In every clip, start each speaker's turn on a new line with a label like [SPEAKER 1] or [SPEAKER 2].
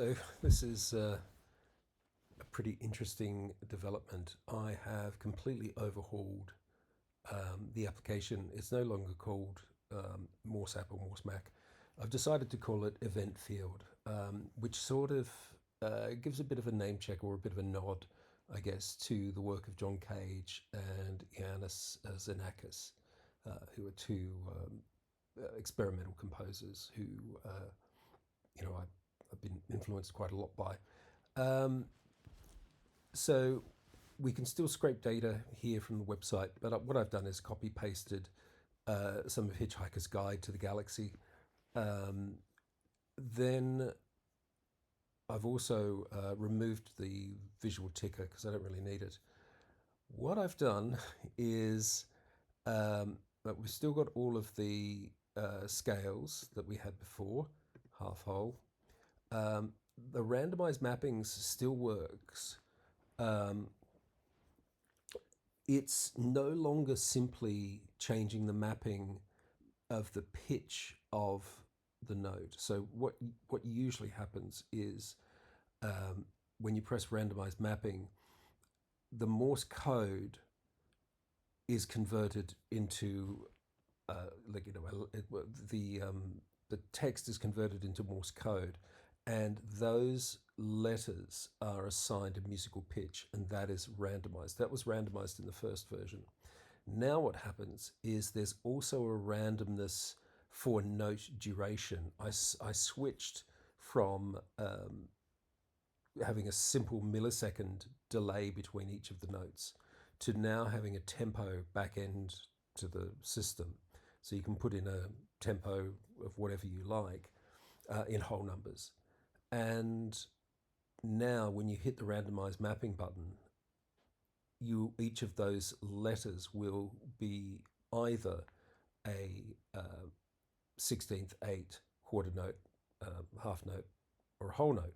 [SPEAKER 1] So this is a pretty interesting development. I have completely overhauled the application. It's no longer called Morse App or Morse Mac. I've decided to call it EventField, which sort of gives a bit of a name check or a bit of a nod, I guess, to the work of John Cage and Yanis Xenakis, who are two experimental composers who, I've been influenced quite a lot by. Um, so we can still scrape data here from the website, but what I've done is copy pasted some of Hitchhiker's Guide to the Galaxy. Um, then I've also removed the visual ticker because I don't really need it. What I've done is but we've still got all of the scales that we had before, half whole. Um, the randomized mappings still works. Um, it's no longer simply changing the mapping of the pitch of the note. So what usually happens is when you press randomized mapping, the Morse code is converted into the text is converted into Morse code, and those letters are assigned a musical pitch, and that is randomized. That was randomized in the first version. Now what happens is there's also a randomness for note duration. I switched from having a simple millisecond delay between each of the notes to now having a tempo back end to the system. So you can put in a tempo of whatever you like in whole numbers. And now when you hit the randomized mapping button, each of those letters will be either a 16th, 8th, quarter note, half note, or a whole note.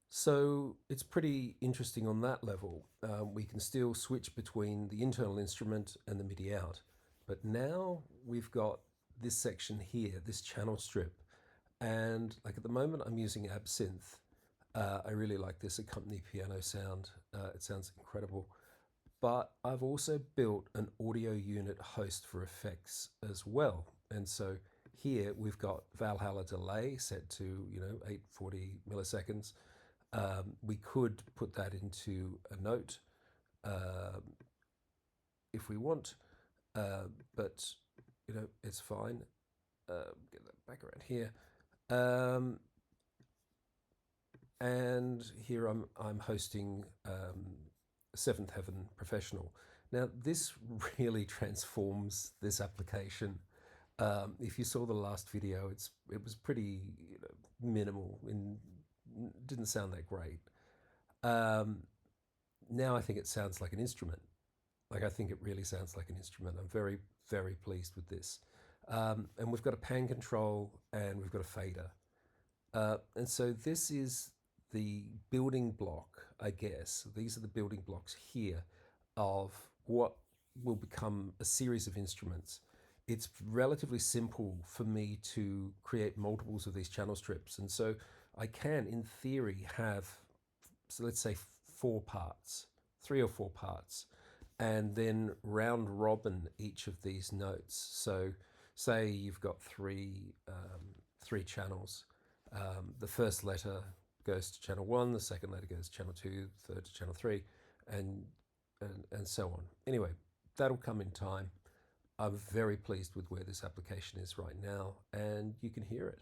[SPEAKER 1] So it's pretty interesting on that level. We can still switch between the internal instrument and the MIDI out. But now we've got this section here, this channel strip. And like at the moment, I'm using Absinthe. I really like this accompany piano sound. It sounds incredible. But I've also built an audio unit host for effects as well. And so here we've got Valhalla delay set to 840 milliseconds. We could put that into a note if we want, but it's fine. Get that back around here. And here I'm hosting Seventh Heaven Professional. Now this really transforms this application. If you saw the last video, it was pretty minimal and didn't sound that great. Now I think it sounds like an instrument. Like I think it really sounds like an instrument. I'm very, very pleased with this. And we've got a pan control and we've got a fader. And so this is the building block, I guess. These are the building blocks here of what will become a series of instruments. It's relatively simple for me to create multiples of these channel strips. And so I can, in theory, have, so let's say 4 parts, 3 or 4 parts, and then round robin each of these notes. So say you've got three channels. The first letter goes to channel 1, the second letter goes to channel 2, third to channel 3, and so on. Anyway, that'll come in time. I'm very pleased with where this application is right now, and you can hear it.